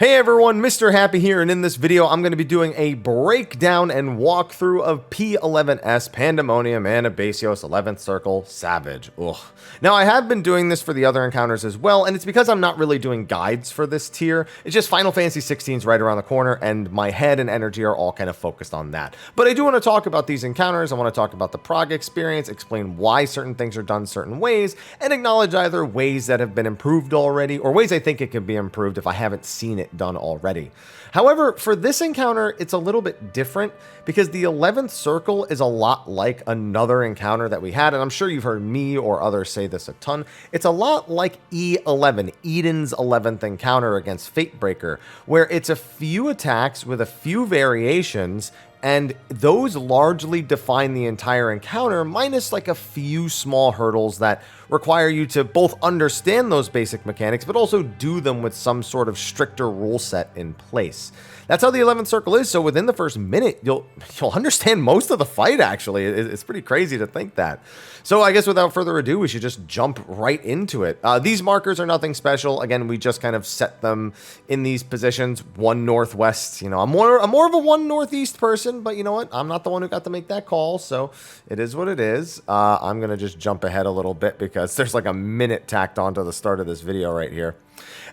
Hey everyone, Mr. Happy here, and in this video I'm going to be doing a breakdown and walkthrough of P11's Pandemonium, Anabaseios, 11th Circle, Savage. Ugh. Now I have been doing this for the other encounters as well, and it's because I'm not really doing guides for this tier. It's just Final Fantasy 16 is right around the corner, and my head and energy are all kind of focused on that. But I do want to talk about these encounters. I want to talk about the prog experience, explain why certain things are done certain ways, and acknowledge either ways that have been improved already, or ways I think it could be improved if I haven't seen it done already. However, for this encounter, it's a little bit different because the 11th Circle is a lot like another encounter that we had, and I'm sure you've heard me or others say this a ton. It's a lot like E11, Eden's 11th encounter against Fatebreaker, where it's a few attacks with a few variations, and those largely define the entire encounter, minus like a few small hurdles that require you to both understand those basic mechanics, but also do them with some sort of stricter rule set in place. That's how the 11th Circle is, so within the first minute, you'll understand most of the fight, actually. It's pretty crazy to think that. So I guess without further ado, we should just jump right into it. These markers are nothing special. Again, we just kind of set them in these positions. One northwest, I'm more of a one northeast person, but you know what? I'm not the one who got to make that call, so it is what it is. I'm going to just jump ahead a little bit because there's like a minute tacked onto the start of this video right here.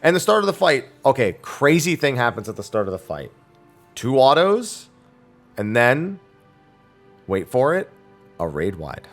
And the start of the fight, okay, crazy thing happens at the start of the fight. 2 autos, and then, wait for it, a Raidwide.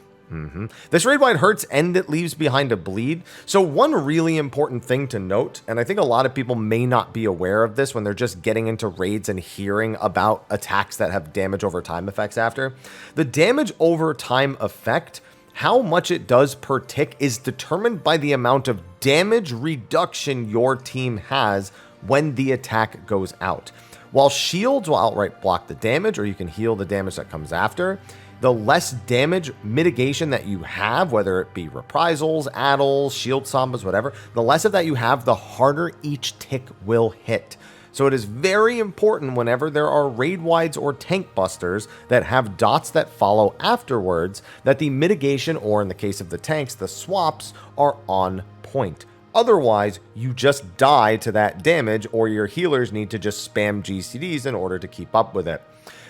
This Raidwide hurts and it leaves behind a bleed. So one really important thing to note, and I think a lot of people may not be aware of this when they're just getting into raids and hearing about attacks that have damage over time effects after. The damage over time effect, how much it does per tick, is determined by the amount of damage reduction your team has when the attack goes out. While shields will outright block the damage, or you can heal the damage that comes after, the less damage mitigation that you have, whether it be reprisals, addles, shield sambas, whatever, the less of that you have, the harder each tick will hit. So it is very important whenever there are raid wides or tank busters that have dots that follow afterwards, that the mitigation, or in the case of the tanks, the swaps, are on point. Otherwise, you just die to that damage, or your healers need to just spam GCDs in order to keep up with it.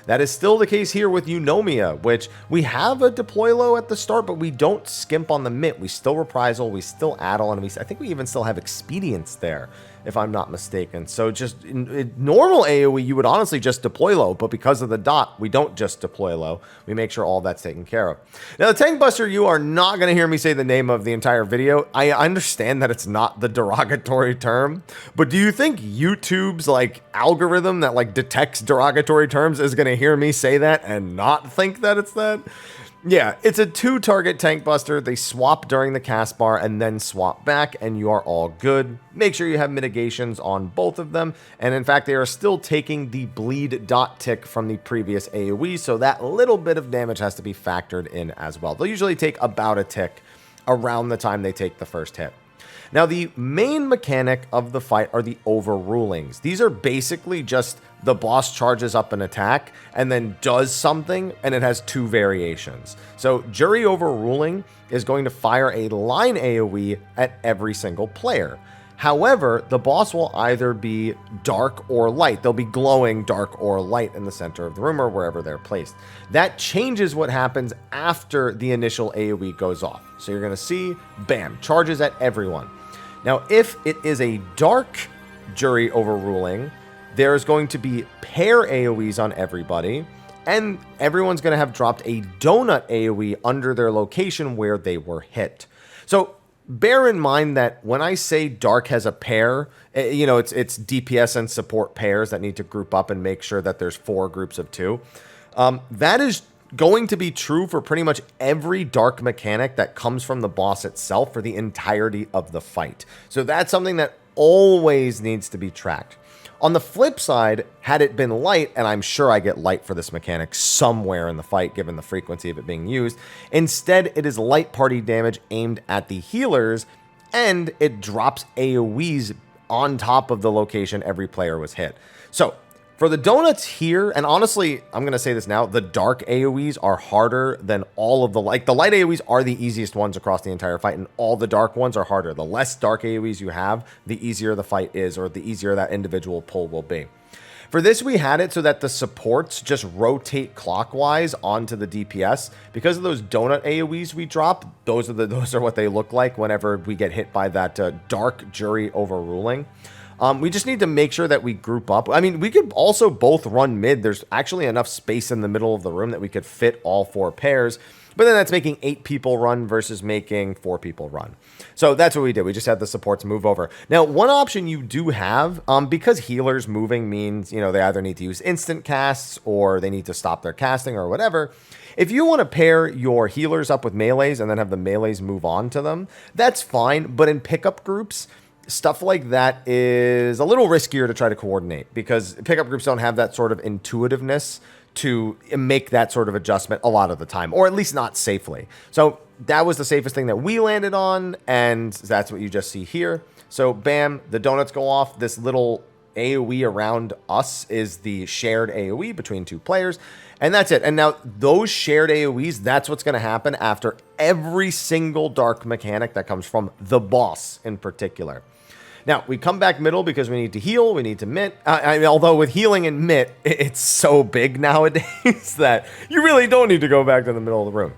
That is still the case here with Eunomia, which we have a deploy low at the start, but we don't skimp on the mint. We still reprisal, we still addle, and I think we even still have expedience there, if I'm not mistaken. So just in normal AoE, you would honestly just deploy low, but because of the dot, we don't just deploy low. We make sure all that's taken care of. Now, the Tank Buster, you are not going to hear me say the name of the entire video. I understand that it's not the derogatory term, but do you think YouTube's algorithm that detects derogatory terms is going to hear me say that and not think that it's that? Yeah, it's a 2-target tank buster. They swap during the cast bar and then swap back, and you are all good. Make sure you have mitigations on both of them, and in fact, they are still taking the bleed dot tick from the previous AoE, so that little bit of damage has to be factored in as well. They'll usually take about a tick around the time they take the first hit. Now, the main mechanic of the fight are the overrulings. These are basically just the boss charges up an attack and then does something, and it has 2 variations. So Jury Overruling is going to fire a line AoE at every single player. However, the boss will either be dark or light. They'll be glowing dark or light in the center of the room or wherever they're placed. That changes what happens after the initial AoE goes off. So you're going to see, bam, charges at everyone. Now, if it is a dark Jury Overruling, there's going to be pair AoEs on everybody, and everyone's going to have dropped a donut AoE under their location where they were hit. So bear in mind that when I say dark has a pair, it's DPS and support pairs that need to group up and make sure that there's 4 groups of 2. That is going to be true for pretty much every dark mechanic that comes from the boss itself for the entirety of the fight. So that's something that always needs to be tracked. On the flip side, had it been light, and I'm sure I get light for this mechanic somewhere in the fight given the frequency of it being used, instead it is light party damage aimed at the healers, and it drops AoEs on top of the location every player was hit. So For the donuts here, and honestly, I'm going to say this now, the dark AoEs are harder than all of the light AoEs are the easiest ones across the entire fight, and all the dark ones are harder. The less dark AoEs you have, the easier the fight is, or the easier that individual pull will be. For this, we had it so that the supports just rotate clockwise onto the DPS. Because of those donut AoEs we drop, those are what they look like whenever we get hit by that dark jury overruling. We just need to make sure that we group up. I mean, we could also both run mid. There's actually enough space in the middle of the room that we could fit all 4 pairs. But then that's making 8 people run versus making 4 people run. So that's what we did. We just had the supports move over. Now, one option you do have, because healers moving means, you know, they either need to use instant casts or they need to stop their casting or whatever. If you want to pair your healers up with melees and then have the melees move on to them, that's fine. But in pickup groups, stuff like that is a little riskier to try to coordinate because pickup groups don't have that sort of intuitiveness to make that sort of adjustment a lot of the time, or at least not safely. So that was the safest thing that we landed on, and that's what you just see here. So bam, the donuts go off. This little AoE around us is the shared AoE between 2 players, and that's it. And now those shared AoEs, that's what's going to happen after every single dark mechanic that comes from the boss in particular. Now, we come back middle because we need to heal, we need to mitt. I mean, although with healing and mitt, it's so big nowadays that you really don't need to go back to the middle of the room.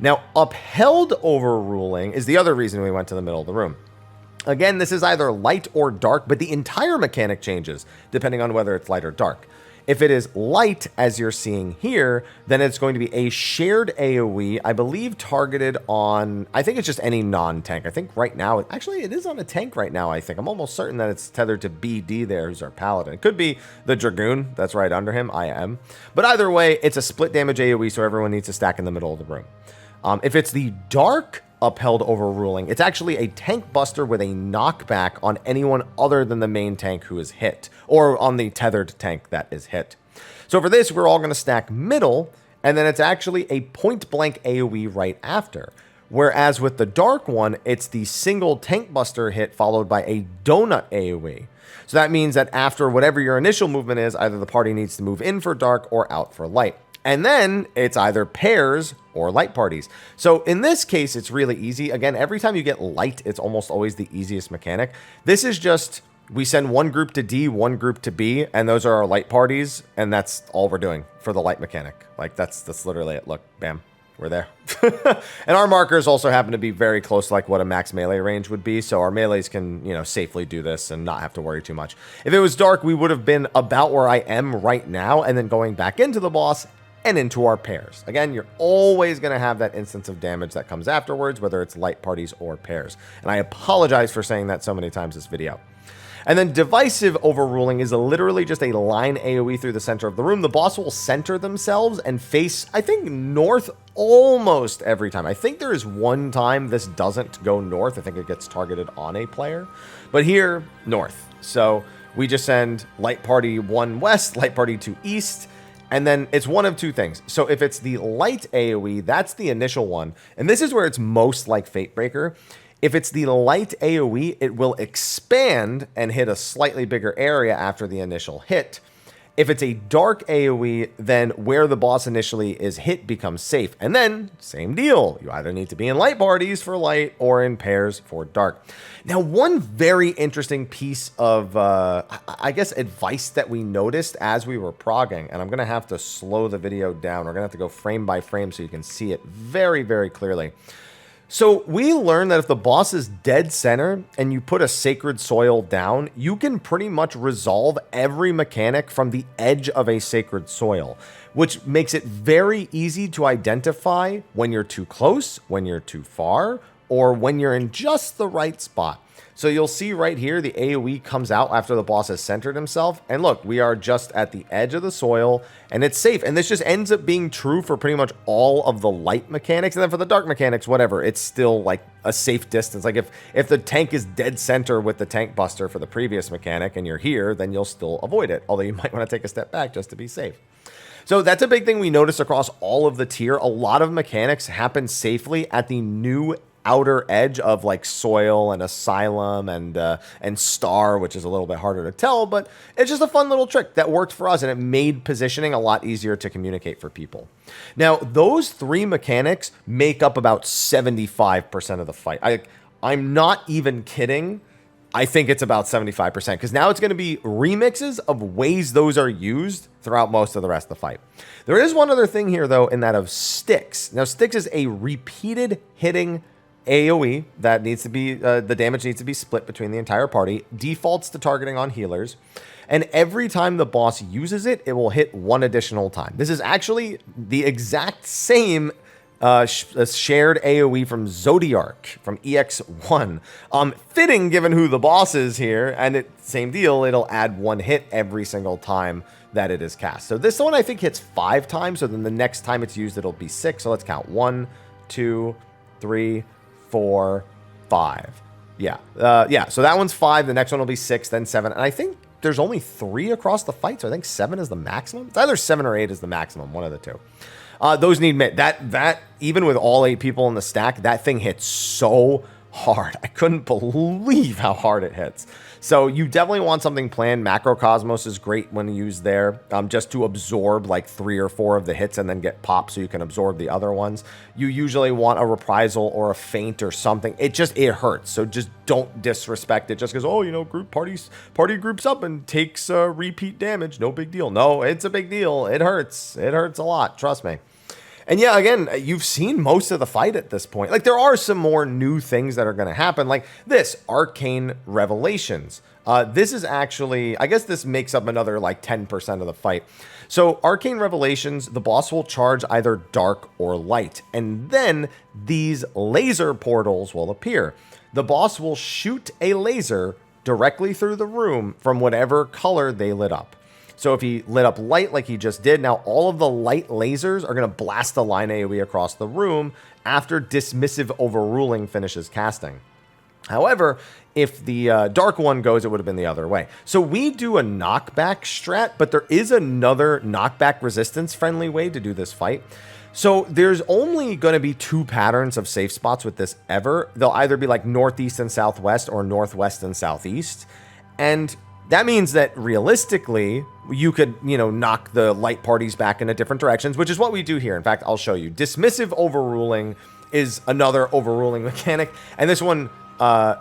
Now, Upheld Overruling is the other reason we went to the middle of the room. Again, this is either light or dark, but the entire mechanic changes depending on whether it's light or dark. If it is light, as you're seeing here, then it's going to be a shared AoE, I believe targeted on, I think it's just any non-tank. I think right now, actually it is on a tank right now, I think. I'm almost certain that it's tethered to BD there, who's our paladin. It could be the Dragoon that's right under him, I am. But either way, it's a split damage AoE, so everyone needs to stack in the middle of the room. If it's the dark Upheld Overruling, it's actually a tank buster with a knockback on anyone other than the main tank who is hit, or on the tethered tank that is hit. So for this, we're all going to stack middle, and then it's actually a point-blank AoE right after. Whereas with the dark one, it's the single tank buster hit followed by a donut AoE. So that means that after whatever your initial movement is, either the party needs to move in for dark or out for light. And then it's either pairs or light parties. So in this case, it's really easy. Again, every time you get light, it's almost always the easiest mechanic. This is just, we send one group to D, one group to B, and those are our light parties. And that's all we're doing for the light mechanic. Like that's literally it. Look, bam, we're there. And our markers also happen to be very close to like what a max melee range would be. So our melees can, you know, safely do this and not have to worry too much. If it was dark, we would have been about where I am right now and then going back into the boss and into our pairs. Again, you're always going to have that instance of damage that comes afterwards, whether it's light parties or pairs. And I apologize for saying that so many times this video. And then Divisive Overruling is literally just a line AoE through the center of the room. The boss will center themselves and face, I think, north almost every time. I think there is one time this doesn't go north. I think it gets targeted on a player. But here, north. So we just send Light Party 1 west, Light Party 2 east, and then it's one of 2 things. So if it's the light AoE, that's the initial one. And this is where it's most like Fatebreaker. If it's the light AoE, it will expand and hit a slightly bigger area after the initial hit. If it's a dark AoE, then where the boss initially is hit becomes safe. And then, same deal. You either need to be in light parties for light or in pairs for dark. Now, one very interesting piece of, I guess, advice that we noticed as we were progging, and I'm going to have to slow the video down. We're going to have to go frame by frame so you can see it very, very clearly. So we learned that if the boss is dead center and you put a sacred soil down, you can pretty much resolve every mechanic from the edge of a sacred soil, which makes it very easy to identify when you're too close, when you're too far, or when you're in just the right spot. So you'll see right here, the AoE comes out after the boss has centered himself. And look, we are just at the edge of the soil and it's safe. And this just ends up being true for pretty much all of the light mechanics. And then for the dark mechanics, whatever, it's still like a safe distance. Like if the tank is dead center with the tank buster for the previous mechanic and you're here, then you'll still avoid it. Although you might want to take a step back just to be safe. So that's a big thing we notice across all of the tier. A lot of mechanics happen safely at the new outer edge of like Soil and Asylum and Star, which is a little bit harder to tell, but it's just a fun little trick that worked for us, and it made positioning a lot easier to communicate for people. Now, those 3 mechanics make up about 75% of the fight. I'm not even kidding. I think it's about 75%, because now it's going to be remixes of ways those are used throughout most of the rest of the fight. There is one other thing here, though, in that of Styx. Now, Styx is a repeated hitting AoE that needs to be, the damage needs to be split between the entire party, defaults to targeting on healers, and every time the boss uses it, it will hit 1 additional time. This is actually the exact same shared AoE from Zodiark, from EX1. Fitting given who the boss is here, and same deal, it'll add 1 hit every single time that it is cast. So this one I think hits 5 times, so then the next time it's used, it'll be 6. So let's count. 1, 2, 3, 4, 5. Yeah, so that one's 5, the next one will be 6, then 7, and I think there's only 3 across the fight, so I think 7 is the maximum. It's either 7 or 8 is the maximum, one of the two. Those need mid. That even with all 8 people in the stack, that thing hits so hard. I couldn't believe how hard it hits. So you definitely want something planned. Macrocosmos is great when used there, just to absorb like 3 or 4 of the hits and then get popped so you can absorb the other ones. You usually want a reprisal or a feint or something. It hurts. So just don't disrespect it just because, oh, you know, party groups up and takes repeat damage. No big deal. No, it's a big deal. It hurts. It hurts a lot. Trust me. And yeah, again, you've seen most of the fight at this point. Like, there are some more new things that are going to happen, like this, Arcane Revelations. This is actually, I guess this makes up another, like, 10% of the fight. So, Arcane Revelations, the boss will charge either dark or light, and then these laser portals will appear. The boss will shoot a laser directly through the room from whatever color they lit up. So if he lit up light like he just did, now all of the light lasers are going to blast the line AoE across the room after Divisive Overruling finishes casting. However, if the dark one goes, it would have been the other way. So we do a knockback strat, but there is another knockback resistance friendly way to do this fight. So there's only going to be 2 patterns of safe spots with this ever. They'll either be like northeast and southwest or northwest and southeast. And that means that realistically, you could, you know, knock the light parties back into different directions, which is what we do here. In fact, I'll show you. Dismissive Overruling is another overruling mechanic, and this one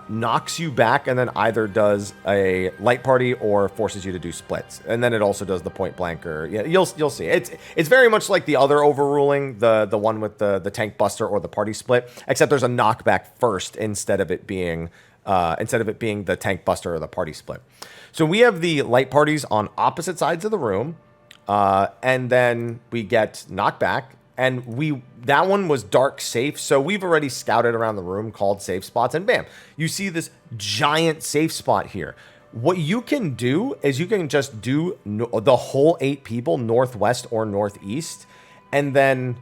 knocks you back and then either does a light party or forces you to do splits, and then it also does the point blank, or yeah, you'll see. It's very much like the other overruling, the one with the tank buster or the party split, except there's a knockback first instead of it being the tank buster or the party split. So we have the light parties on opposite sides of the room, and then we get knockback, and that one was dark safe, so we've already scouted around the room, called safe spots, and bam, you see this giant safe spot here. What you can do is you can just do the whole 8 people northwest or northeast, and then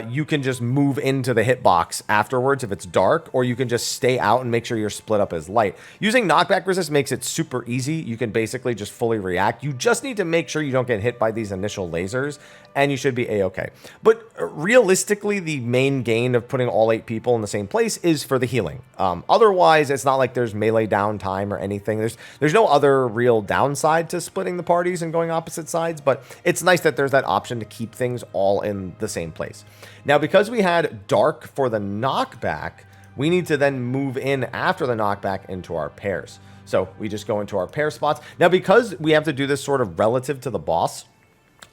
you can just move into the hitbox afterwards if it's dark, or you can just stay out and make sure you're split up as light. Using knockback resist makes it super easy. You can basically just fully react. You just need to make sure you don't get hit by these initial lasers, and you should be a-okay. But realistically, the main gain of putting all 8 people in the same place is for the healing. Otherwise, it's not like there's melee downtime or anything. There's no other real downside to splitting the parties and going opposite sides, but it's nice that there's that option to keep things all in the same place. Now, because we had dark for the knockback, we need to then move in after the knockback into our pairs. So we just go into our pair spots. Now, because we have to do this sort of relative to the boss,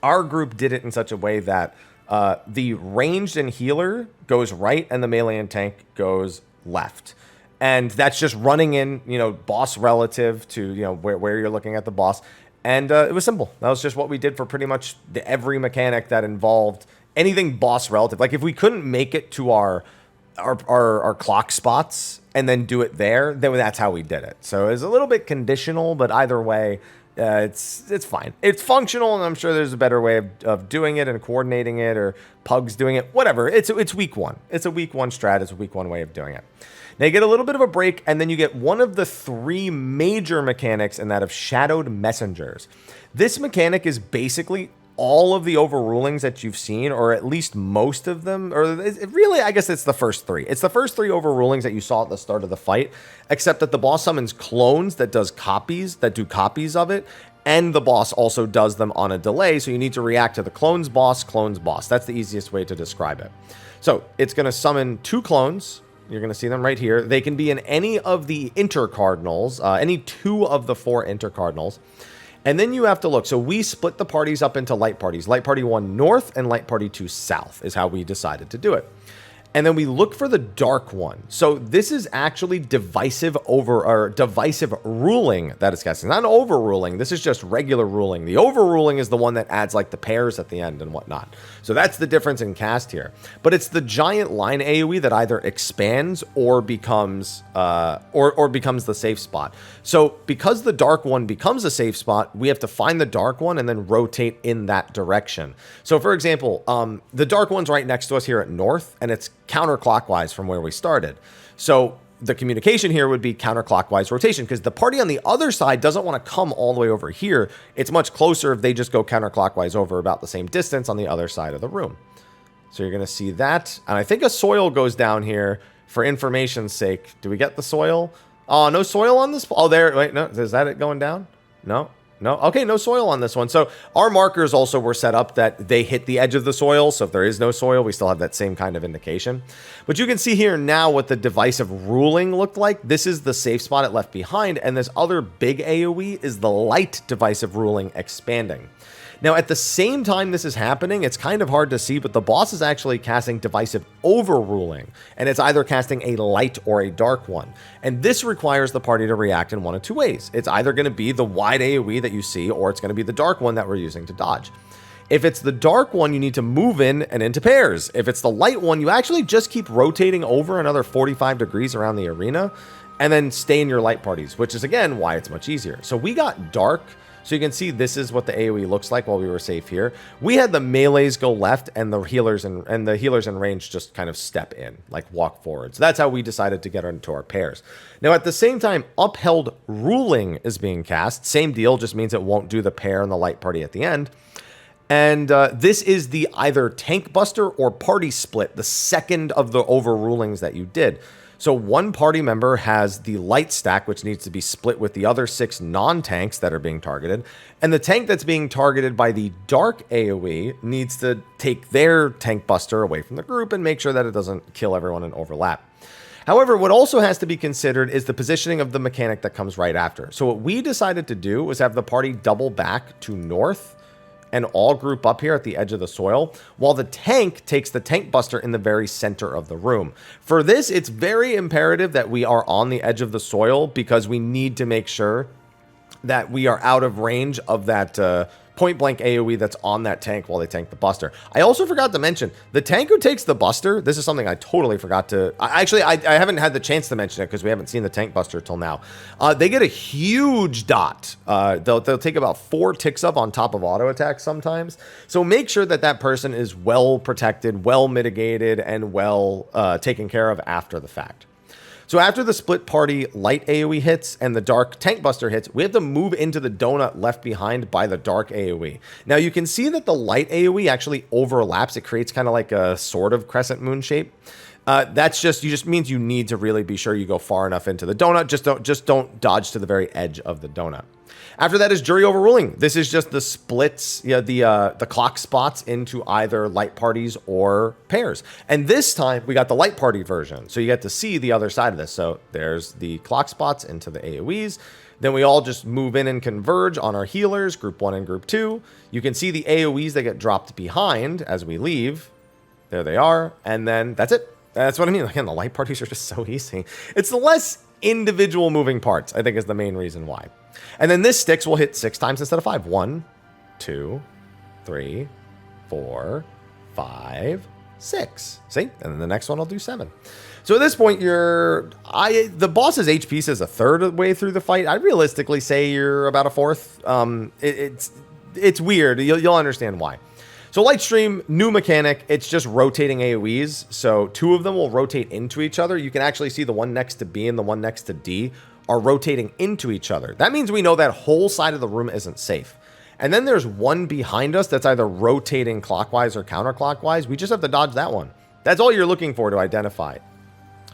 our group did it in such a way that the ranged and healer goes right and the melee and tank goes left. And that's just running in, you know, boss relative to, you know, where you're looking at the boss. And it was simple. That was just what we did for pretty much every mechanic that involved anything boss relative. Like, if we couldn't make it to our clock spots and then do it there, then that's how we did it. So it's a little bit conditional, but either way, it's fine. It's functional, and I'm sure there's a better way of doing it and coordinating it, or Pugs doing it, whatever. It's week 1. It's a week 1 strat. It's a week 1 way of doing it. Now you get a little bit of a break, and then you get one of the 3 major mechanics, and that of Shadowed Messengers. This mechanic is basically all of the overrulings that you've seen, or at least most of them, or really, I guess it's the first three. It's the first three overrulings that you saw at the start of the fight, except that the boss summons clones that do copies of it, and the boss also does them on a delay, so you need to react to the clones boss. That's the easiest way to describe it. So it's going to summon 2 clones. You're going to see them right here. They can be in any of the intercardinals, any 2 of the 4 intercardinals. And then you have to look. So we split the parties up into light parties. Light party 1 north and light party 2 south is how we decided to do it. And then we look for the dark one. So this is actually divisive ruling that is casting. Not an overruling. This is just regular ruling. The overruling is the one that adds like the pairs at the end and whatnot. So that's the difference in cast here. But it's the giant line AoE that either expands or becomes becomes the safe spot. So because the dark one becomes a safe spot, we have to find the dark one and then rotate in that direction. So for example, the dark one's right next to us here at north, and it's counterclockwise from where we started. So the communication here would be counterclockwise rotation, because the party on the other side doesn't want to come all the way over here. It's much closer if they just go counterclockwise over about the same distance on the other side of the room. So you're going to see that. And I think a soil goes down here for information's sake. Do we get the soil? Oh, no soil on this? Oh, there. Wait, no. Is that it going down? No. No? Okay, no soil on this one. So our markers also were set up that they hit the edge of the soil. So if there is no soil, we still have that same kind of indication. But you can see here now what the divisive ruling looked like. This is the safe spot it left behind. And this other big AoE is the light divisive ruling expanding. Now, at the same time this is happening, it's kind of hard to see, but the boss is actually casting Divisive Overruling, and it's either casting a light or a dark one. And this requires the party to react in one of 2 ways. It's either going to be the wide AoE that you see, or it's going to be the dark one that we're using to dodge. If it's the dark one, you need to move in and into pairs. If it's the light one, you actually just keep rotating over another 45 degrees around the arena, and then stay in your light parties, which is, again, why it's much easier. So we got dark. So you can see this is what the AoE looks like while we were safe here. We had the melees go left and the healers in range just kind of step in, like walk forward. So that's how we decided to get into our pairs. Now at the same time, Upheld Ruling is being cast. Same deal, just means it won't do the pair and the light party at the end. And this is the either tank buster or party split, the second of the overrulings that you did. So one party member has the light stack, which needs to be split with the other 6 non-tanks that are being targeted. And the tank that's being targeted by the dark AoE needs to take their tank buster away from the group and make sure that it doesn't kill everyone and overlap. However, what also has to be considered is the positioning of the mechanic that comes right after. So what we decided to do was have the party double back to north and all group up here at the edge of the soil, while the tank takes the tank buster in the very center of the room. For this, it's very imperative that we are on the edge of the soil, because we need to make sure that we are out of range of that point blank AoE that's on that tank while they tank the buster. I also forgot to mention, the tank who takes the buster, this is something I totally forgot to, I haven't had the chance to mention it because we haven't seen the tank buster till now. They get a huge dot. They'll take about 4 ticks up on top of auto attacks sometimes. So make sure that that person is well protected, well mitigated, and well taken care of after the fact. So after the split party light AoE hits and the dark tank buster hits, we have to move into the donut left behind by the dark AoE. Now you can see that the light AoE actually overlaps. It creates kind of like a sort of crescent moon shape. That's just means you need to really be sure you go far enough into the donut. Just don't dodge to the very edge of the donut. After that is Jury Overruling. This is just the splits, the clock spots into either light parties or pairs. And this time we got the light party version. So you get to see the other side of this. So there's the clock spots into the AoEs. Then we all just move in and converge on our healers, group 1 and group 2. You can see the AoEs that get dropped behind as we leave. There they are. And then that's it. That's what I mean. Again, the light parties are just so easy. It's the less individual moving parts, I think, is the main reason why. And then this Styx will hit 6 times instead of 5. 1, 2, 3, 4, 5, 6. See? And then the next one will do 7. So at this point, the boss's HP says a third of the way through the fight. I realistically say you're about a fourth. It's weird. You'll understand why. So Lightstream, new mechanic, it's just rotating AoEs. So 2 of them will rotate into each other. You can actually see the one next to B and the one next to D are rotating into each other. That means we know that whole side of the room isn't safe. And then there's one behind us that's either rotating clockwise or counterclockwise. We just have to dodge that one. That's all you're looking for to identify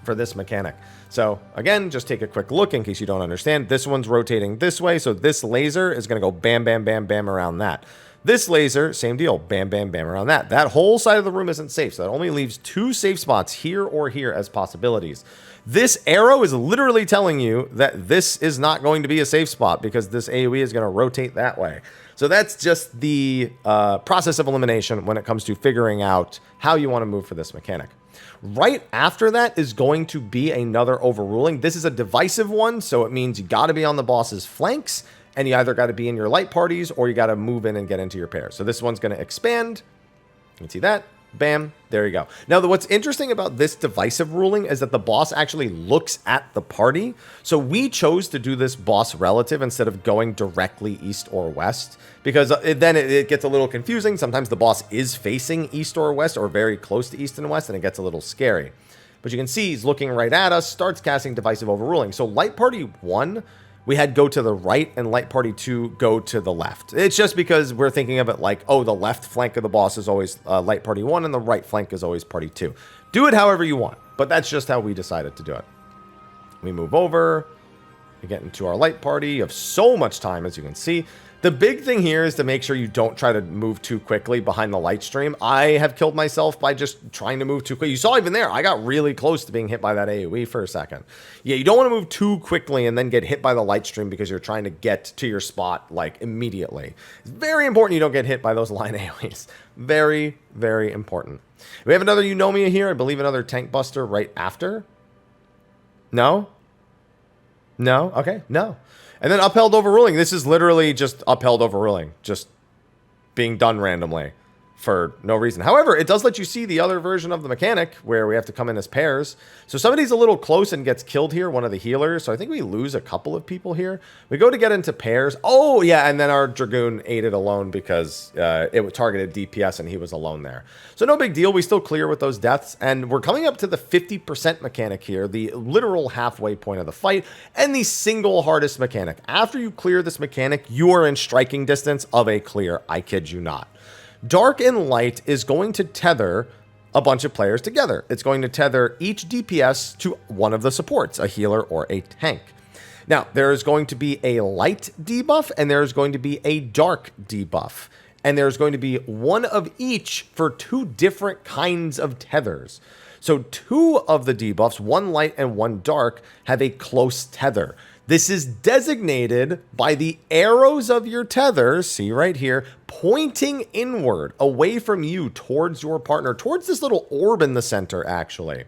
for this mechanic. So again, just take a quick look in case you don't understand. This one's rotating this way, so this laser is going to go bam, bam, bam, bam around that. This laser, same deal, bam, bam, bam around that. That whole side of the room isn't safe, so that only leaves 2 safe spots here or here as possibilities. This arrow is literally telling you that this is not going to be a safe spot because this AoE is going to rotate that way. So that's just the process of elimination when it comes to figuring out how you want to move for this mechanic. Right after that is going to be another overruling. This is a divisive one, so it means you got to be on the boss's flanks, and you either got to be in your light parties or you got to move in and get into your pairs. So this one's going to expand. You can see that. Bam. There you go. Now, what's interesting about this divisive ruling is that the boss actually looks at the party. So we chose to do this boss relative instead of going directly east or west, because then it gets a little confusing. Sometimes the boss is facing east or west or very close to east and west, and it gets a little scary. But you can see he's looking right at us, starts casting Divisive Overruling. So Light Party 1, we had go to the right, and Light Party 2 go to the left. It's just because we're thinking of it like, oh, the left flank of the boss is always Light Party 1, and the right flank is always Party 2. Do it however you want, but that's just how we decided to do it. We move over, we get into our Light Party. You have so much time, as you can see. The big thing here is to make sure you don't try to move too quickly behind the Lightstream. I have killed myself by just trying to move too quick. You saw even there, I got really close to being hit by that AoE for a second. Yeah, you don't want to move too quickly and then get hit by the Lightstream because you're trying to get to your spot, like, immediately. It's very important you don't get hit by those line AoEs. Very, very important. We have another Eunomia here. I believe another Tank Buster right after. No? No? Okay, no. And then Upheld Overruling. This is literally just Upheld Overruling, just being done randomly for no reason. However, it does let you see the other version of the mechanic where we have to come in as pairs. So somebody's a little close and gets killed here, one of the healers. So I think we lose a couple of people here. We go to get into pairs. Oh, yeah, and then our Dragoon ate it alone because it targeted DPS and he was alone there. So no big deal. We still clear with those deaths. And we're coming up to the 50% mechanic here, the literal halfway point of the fight, and the single hardest mechanic. After you clear this mechanic, you are in striking distance of a clear. I kid you not. Dark and Light is going to tether a bunch of players together. It's going to tether each DPS to one of the supports, a healer or a tank. Now, there is going to be a light debuff, and there is going to be a dark debuff. And there's going to be one of each for 2 different kinds of tethers. So 2 of the debuffs, one light and one dark, have a close tether. This is designated by the arrows of your tether, see right here, pointing inward, away from you, towards your partner, towards this little orb in the center, actually.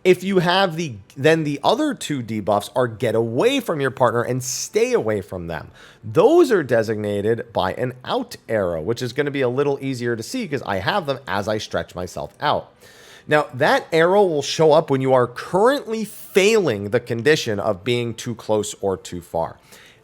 If you have then the other 2 debuffs are get away from your partner and stay away from them. Those are designated by an out arrow, which is going to be a little easier to see because I have them as I stretch myself out. Now, that arrow will show up when you are currently failing the condition of being too close or too far.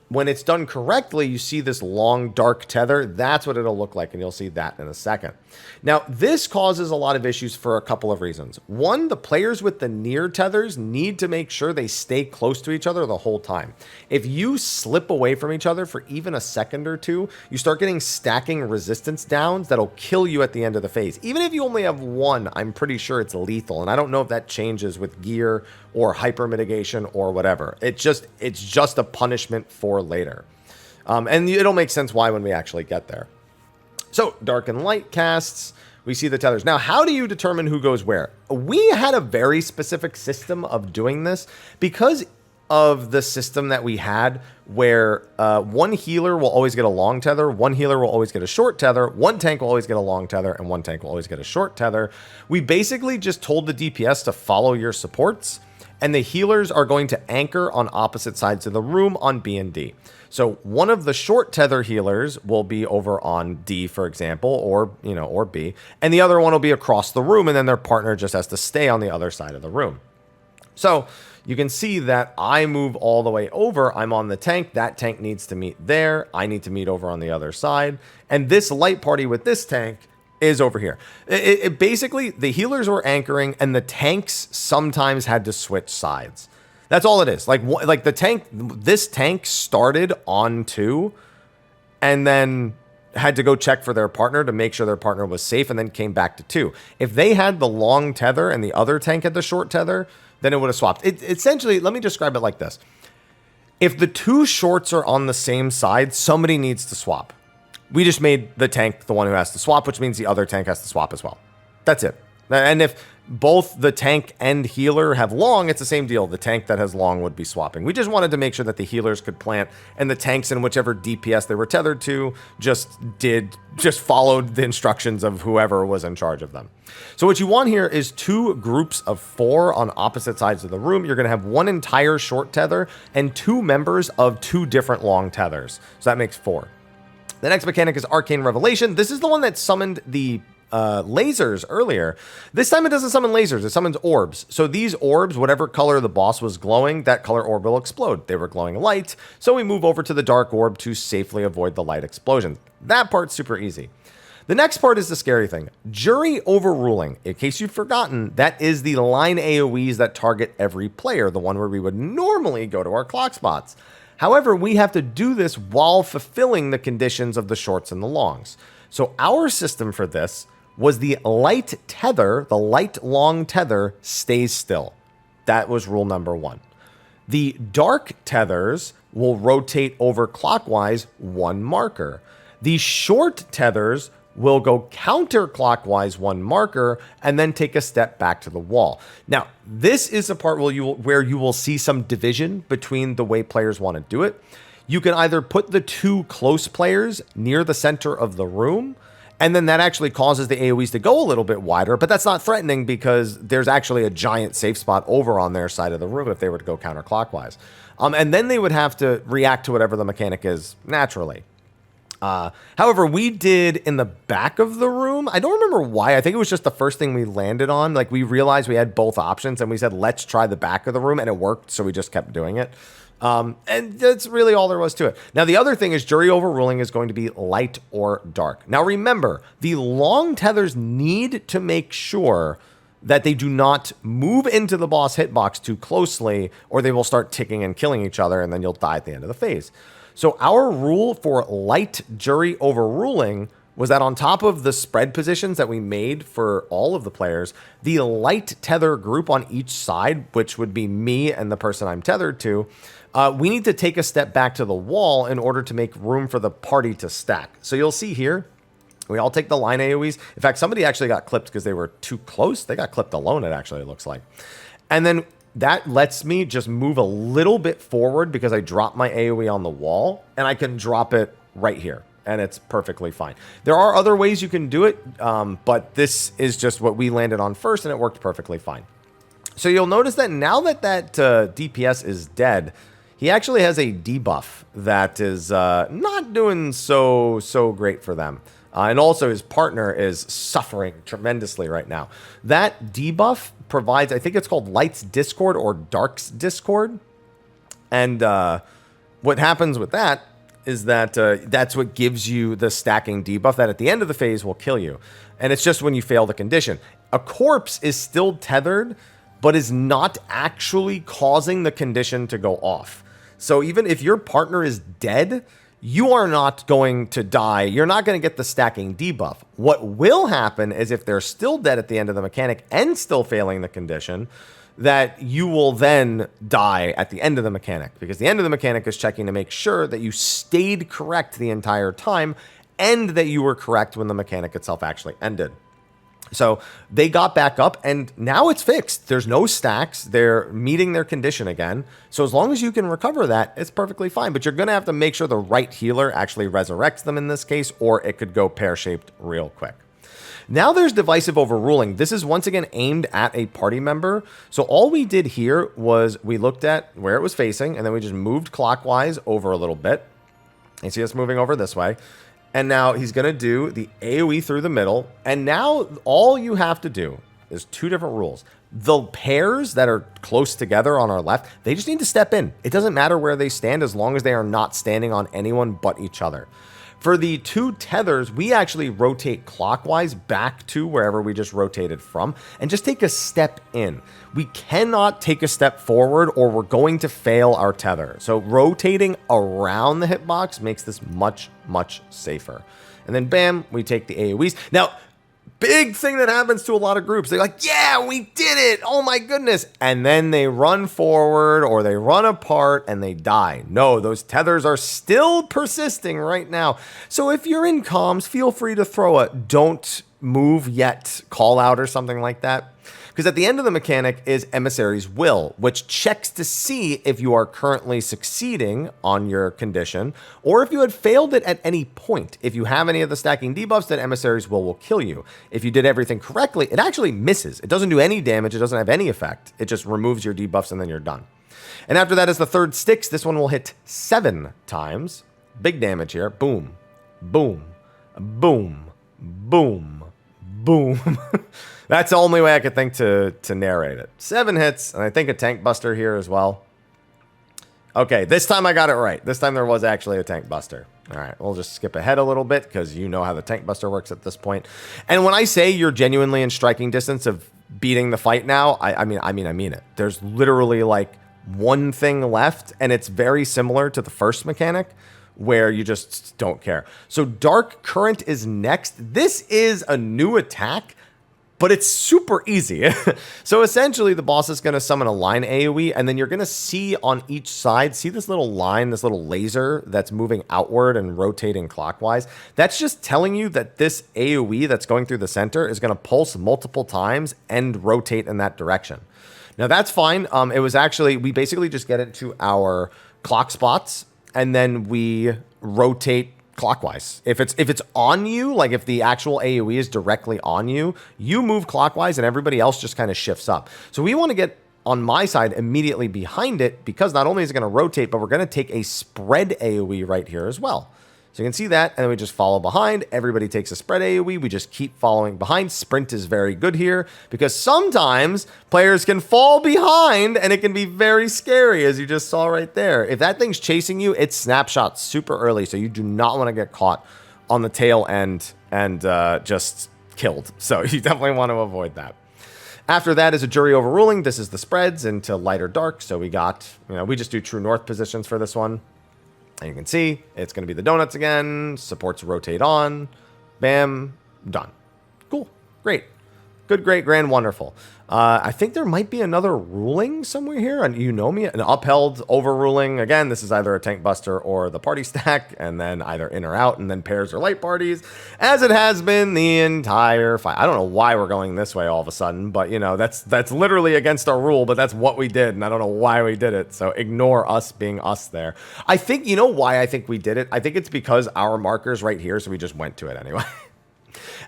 When it's done correctly, you see this long dark tether. That's what it'll look like, and you'll see that in a second. Now, this causes a lot of issues for a couple of reasons. One, the players with the near tethers need to make sure they stay close to each other the whole time. If you slip away from each other for even a second or two, you start getting stacking resistance downs that'll kill you at the end of the phase. Even if you only have one, I'm pretty sure it's lethal, and I don't know if that changes with gear or hyper mitigation or whatever. It's just a punishment for later. And it'll make sense why when we actually get there. So dark and light casts, we see the tethers. Now, how do you determine who goes where? We had a very specific system of doing this because of the system that we had where one healer will always get a long tether, one healer will always get a short tether, one tank will always get a long tether, and one tank will always get a short tether. We basically just told the DPS to follow your supports, and the healers are going to anchor on opposite sides of the room on B and D. So one of the short tether healers will be over on D, for example, or B, and the other one will be across the room, and then their partner just has to stay on the other side of the room. So you can see that I move all the way over. I'm on the tank. That tank needs to meet there. I need to meet over on the other side. And this light party with this tank is over here. It basically, the healers were anchoring and the tanks sometimes had to switch sides. That's all it is. Like the tank, this tank started on 2 and then had to go check for their partner to make sure their partner was safe and then came back to 2. If they had the long tether and the other tank had the short tether, then it would have swapped. Essentially, let me describe it like this. If the 2 shorts are on the same side, somebody needs to swap. We just made the tank the one who has to swap, which means the other tank has to swap as well. That's it. And if both the tank and healer have long, it's the same deal. The tank that has long would be swapping. We just wanted to make sure that the healers could plant and the tanks in whichever DPS they were tethered to just followed the instructions of whoever was in charge of them. So what you want here is 2 groups of 4 on opposite sides of the room. You're going to have 1 entire short tether and 2 members of 2 different long tethers. So that makes 4. The next mechanic is Arcane Revelation. This is the one that summoned the lasers earlier. This time it doesn't summon lasers, it summons orbs. So these orbs, whatever color the boss was glowing, that color orb will explode. They were glowing light, so we move over to the dark orb to safely avoid the light explosion. That part's super easy. The next part is the scary thing. Jury Overruling. In case you've forgotten, that is the line AoEs that target every player, the one where we would normally go to our clock spots. However, we have to do this while fulfilling the conditions of the shorts and the longs. So our system for this was the light tether, the light long tether stays still. That was rule number 1. The dark tethers will rotate over clockwise 1 marker. The short tethers will go counterclockwise 1 marker and then take a step back to the wall. Now, this is the part where you will see some division between the way players want to do it. You can either put the 2 close players near the center of the room, and then that actually causes the AoEs to go a little bit wider, but that's not threatening because there's actually a giant safe spot over on their side of the room if they were to go counterclockwise. And then they would have to react to whatever the mechanic is naturally. However, we did in the back of the room. I don't remember why. I think it was just the first thing we landed on. Like, we realized we had both options and we said, let's try the back of the room, and it worked. So we just kept doing it. And that's really all there was to it. Now, the other thing is Jury Overruling is going to be light or dark. Now, remember, the long tethers need to make sure that they do not move into the boss hitbox too closely, or they will start ticking and killing each other, and then you'll die at the end of the phase. So our rule for light Jury Overruling was that on top of the spread positions that we made for all of the players, the light tether group on each side, which would be me and the person I'm tethered to, we need to take a step back to the wall in order to make room for the party to stack. So you'll see here, we all take the line AoEs. In fact, somebody actually got clipped because they were too close. They got clipped alone, it actually looks like. And then that lets me just move a little bit forward because I drop my AoE on the wall, and I can drop it right here, and it's perfectly fine. There are other ways you can do it, but this is just what we landed on first, and it worked perfectly fine. So you'll notice that now that DPS is dead, he actually has a debuff that is not doing so great for them. And also his partner is suffering tremendously right now. That debuff provides, I think it's called Light's Discord or Dark's Discord. And what happens with that is that that's what gives you the stacking debuff that at the end of the phase will kill you. And it's just when you fail the condition. A corpse is still tethered, but is not actually causing the condition to go off. So even if your partner is dead, you are not going to die. You're not going to get the stacking debuff. What will happen is if they're still dead at the end of the mechanic and still failing the condition, that you will then die at the end of the mechanic, because the end of the mechanic is checking to make sure that you stayed correct the entire time and that you were correct when the mechanic itself actually ended. So they got back up, and now it's fixed. There's no stacks. They're meeting their condition again. So as long as you can recover that, it's perfectly fine. But you're going to have to make sure the right healer actually resurrects them in this case, or it could go pear-shaped real quick. Now there's Divisive Overruling. This is once again aimed at a party member. So all we did here was we looked at where it was facing, and then we just moved clockwise over a little bit. You see us moving over this way. And now he's going to do the AoE through the middle. And now all you have to do is 2 different rules. The pairs that are close together on our left, they just need to step in. It doesn't matter where they stand as long as they are not standing on anyone but each other. For the 2 tethers, we actually rotate clockwise back to wherever we just rotated from and just take a step in. We cannot take a step forward or we're going to fail our tether. So rotating around the hitbox makes this much, much safer. And then bam, we take the AoEs. Now, big thing that happens to a lot of groups. They're like, yeah, we did it. Oh my goodness. And then they run forward or they run apart and they die. No, those tethers are still persisting right now. So if you're in comms, feel free to throw a don't move yet call out or something like that. Because at the end of the mechanic is Emissary's Will, which checks to see if you are currently succeeding on your condition, or if you had failed it at any point. If you have any of the stacking debuffs, then Emissary's Will kill you. If you did everything correctly, it actually misses. It doesn't do any damage, it doesn't have any effect. It just removes your debuffs and then you're done. And after that is the third Styx. This one will hit 7 times. Big damage here. Boom, boom, boom, boom, boom. That's the only way I could think to narrate it. 7 hits, and I think a tank buster here as well. Okay, this time I got it right. This time there was actually a tank buster. All right, we'll just skip ahead a little bit because you know how the tank buster works at this point. And when I say you're genuinely in striking distance of beating the fight now, I mean it. There's literally like one thing left, and it's very similar to the first mechanic, where you just don't care. So Dark Current is next. This is a new attack, but it's super easy. So essentially the boss is going to summon a line AoE, and then you're going to see on each side, see this little line, this little laser that's moving outward and rotating clockwise. That's just telling you that this AoE that's going through the center is going to pulse multiple times and rotate in that direction. Now that's fine. It was actually, we basically just get into our clock spots and then we rotate clockwise. If it's on you, like if the actual AoE is directly on you, you move clockwise and everybody else just kind of shifts up. So we want to get on my side immediately behind it, because not only is it going to rotate, but we're going to take a spread AoE right here as well. So you can see that, and then we just follow behind. Everybody takes a spread AoE. We just keep following behind. Sprint is very good here, because sometimes players can fall behind, and it can be very scary, as you just saw right there. If that thing's chasing you, it snapshots super early, so you do not want to get caught on the tail end and just killed. So you definitely want to avoid that. After that is a Jury Overruling. This is the spreads into light or dark. So we got, we just do true north positions for this one. And you can see it's going to be the donuts again. Supports rotate on. Bam. Done. Cool. Great. Good, great, grand, wonderful. I think there might be another ruling somewhere here. And you know me, an Upheld Overruling. Again, this is either a tank buster or the party stack, and then either in or out, and then pairs or light parties, as it has been the entire fight. I don't know why we're going this way all of a sudden, but that's literally against our rule, but that's what we did, and I don't know why we did it. So ignore us being us there. I think, why I think we did it? I think it's because our marker's right here, so we just went to it anyway.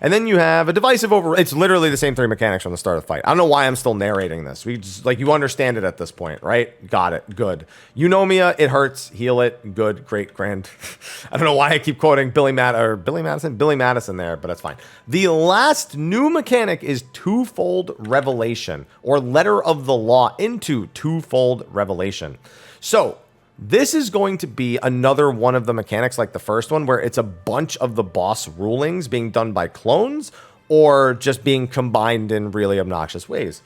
And then you have a Divisive Overruling. It's literally the same 3 mechanics from the start of the fight. I don't know why I'm still narrating this. We just, you understand it at this point, right? Got it. Good. Eunomia, it hurts. Heal it. Good. Great. Grand. I don't know why I keep quoting Billy Madison there, but that's fine. The last new mechanic is Twofold Revelation, or Letter of the Law into Twofold Revelation. So this is going to be another one of the mechanics like the first one, where it's a bunch of the boss rulings being done by clones or just being combined in really obnoxious ways.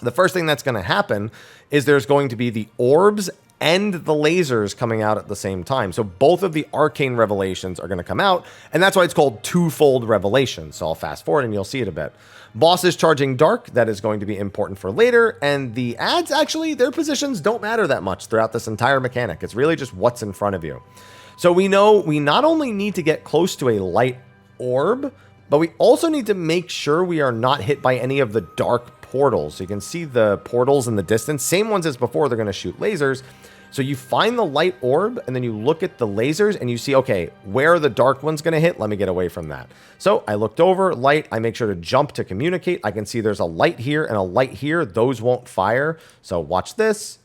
The first thing that's going to happen is there's going to be the orbs and the lasers coming out at the same time. So both of the Arcane Revelations are going to come out, and that's why it's called Twofold Revelation. So I'll fast forward and you'll see it a bit. Bosses charging dark, that is going to be important for later, and the ads, actually, their positions don't matter that much throughout this entire mechanic. It's really just what's in front of you. So we know we not only need to get close to a light orb, but we also need to make sure we are not hit by any of the dark portals. So you can see the portals in the distance, same ones as before, they're going to shoot lasers. So you find the light orb, and then you look at the lasers, and you see, okay, where are the dark ones going to hit? Let me get away from that. So I looked over, light, I make sure to jump to communicate. I can see there's a light here and a light here. Those won't fire. So watch this.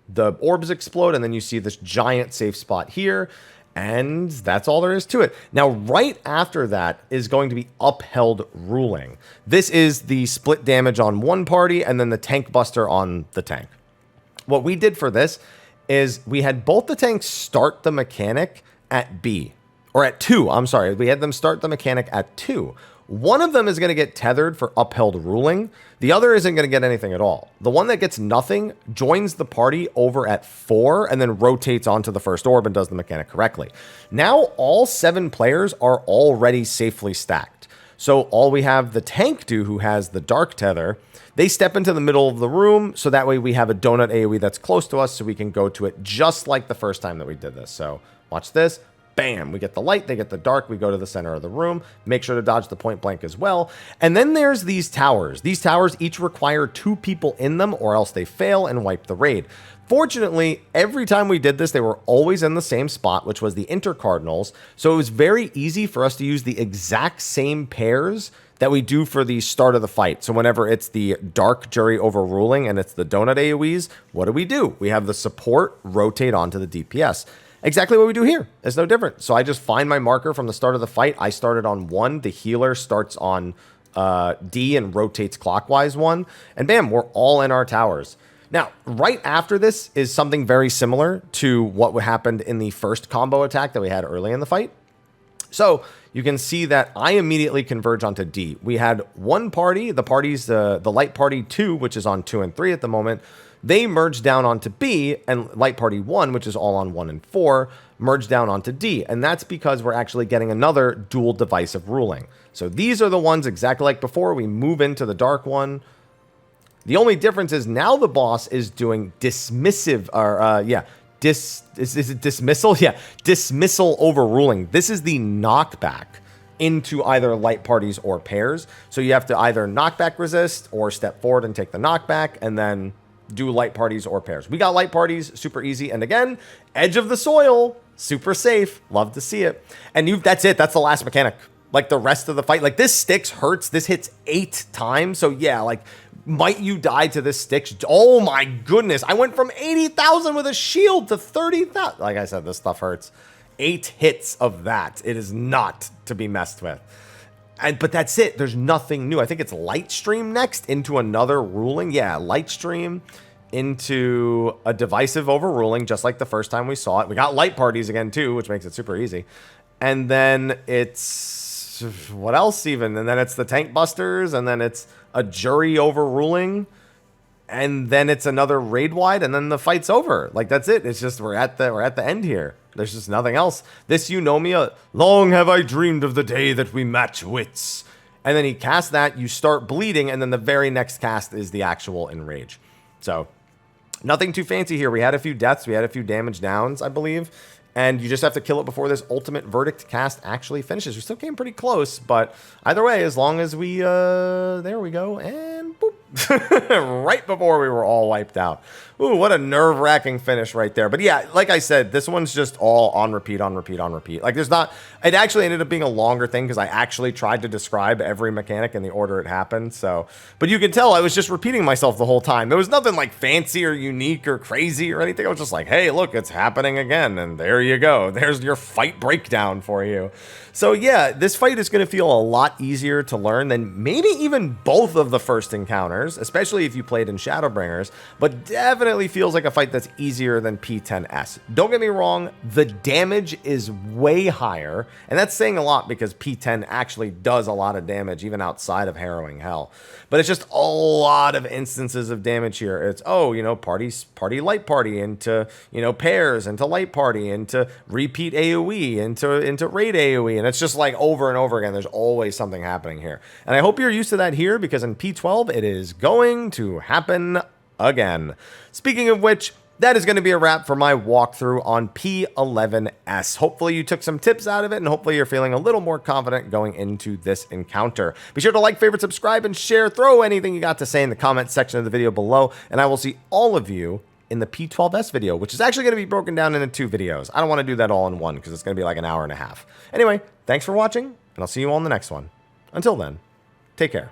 The orbs explode, and then you see this giant safe spot here, and that's all there is to it. Now, right after that is going to be Upheld Ruling. This is the split damage on one party, and then the tank buster on the tank. What we did for this is we had both the tanks start the mechanic at B. or at 2, I'm sorry. We had them start the mechanic at 2. One of them is going to get tethered for Upheld Ruling. The other isn't going to get anything at all. The one that gets nothing joins the party over at 4 and then rotates onto the first orb and does the mechanic correctly. Now all 7 players are already safely stacked. So all we have the tank do, who has the dark tether, they step into the middle of the room, so that way we have a donut AoE that's close to us, so we can go to it just like the first time that we did this. So watch this. Bam, we get the light, they get the dark, we go to the center of the room, make sure to dodge the point blank as well. And then there's these towers. These towers each require 2 people in them, or else they fail and wipe the raid. Fortunately, every time we did this, they were always in the same spot, which was the intercardinals. So it was very easy for us to use the exact same pairs that we do for the start of the fight. So whenever it's the dark jury overruling and it's the donut AoEs, what do? We have the support rotate onto the DPS. Exactly what we do here. It's no different. So I just find my marker from the start of the fight. I started on 1. The healer starts on D and rotates clockwise 1. And bam, we're all in our towers. Now, right after this is something very similar to what happened in the first combo attack that we had early in the fight. So you can see that I immediately converge onto D. We had one party, the light party 2, which is on 2 and 3 at the moment. They merged down onto B, and light party 1, which is all on 1 and 4, merged down onto D. And that's because we're actually getting another dual divisive ruling. So these are the ones exactly like before. We move into the dark one. The only difference is now the boss is doing dismissive, or is it dismissal? Yeah, dismissal overruling. This is the knockback into either light parties or pairs. So you have to either knockback resist or step forward and take the knockback, and then do light parties or pairs. We got light parties, super easy. And again, edge of the soil, super safe. Love to see it. And that's it. That's the last mechanic. Like the rest of the fight, like this Styx hurts. This hits 8 times. So yeah, like might you die to this Styx? Oh my goodness. I went from 80,000 with a shield to 30,000. Like I said, this stuff hurts. 8 hits of that. It is not to be messed with. But that's it. There's nothing new. I think it's Lightstream next into another ruling. Yeah, Lightstream into a divisive overruling, just like the first time we saw it. We got light parties again, too, which makes it super easy. And then it's... what else even? And then it's the tank busters, and then it's a jury overruling, and then it's another Raidwide, and then the fight's over. Like, that's it. It's just we're at the end here. There's just nothing else. This Eunomia, long have I dreamed of the day that we match wits. And then he casts that, you start bleeding, and then the very next cast is the actual Enrage. So, nothing too fancy here. We had a few deaths, we had a few damage downs, I believe. And you just have to kill it before this ultimate verdict cast actually finishes. We still came pretty close, but either way, as long as we, there we go, and boop. Right before we were all wiped out. Ooh, what a nerve-wracking finish right there. But yeah, like I said, this one's just all on repeat, on repeat, on repeat. Like there's not, it actually ended up being a longer thing because I actually tried to describe every mechanic in the order it happened. So, but you can tell I was just repeating myself the whole time. There was nothing like fancy or unique or crazy or anything. I was just like, hey, look, it's happening again. And there you go. There's your fight breakdown for you. So yeah, this fight is going to feel a lot easier to learn than maybe even both of the first encounters, especially if you played in Shadowbringers, but definitely feels like a fight that's easier than P10S. Don't get me wrong, the damage is way higher, and that's saying a lot because P10 actually does a lot of damage even outside of Harrowing Hell. But it's just a lot of instances of damage here. It's, oh, you know, party light party into, you know, pairs, into light party, into repeat AoE, into raid AoE, and it's just like over and over again. There's always something happening here. And I hope you're used to that here because in P12, it is going to happen again. Speaking of which, that is going to be a wrap for my walkthrough on P11S. Hopefully you took some tips out of it, and hopefully you're feeling a little more confident going into this encounter. Be sure to like, favorite, subscribe, and share. Throw anything you got to say in the comment section of the video below, and I will see all of you in the P12S video, which is actually going to be broken down into 2 videos. I don't want to do that all in one because it's going to be like an hour and a half. Anyway, thanks for watching, and I'll see you all in the next one. Until then, take care.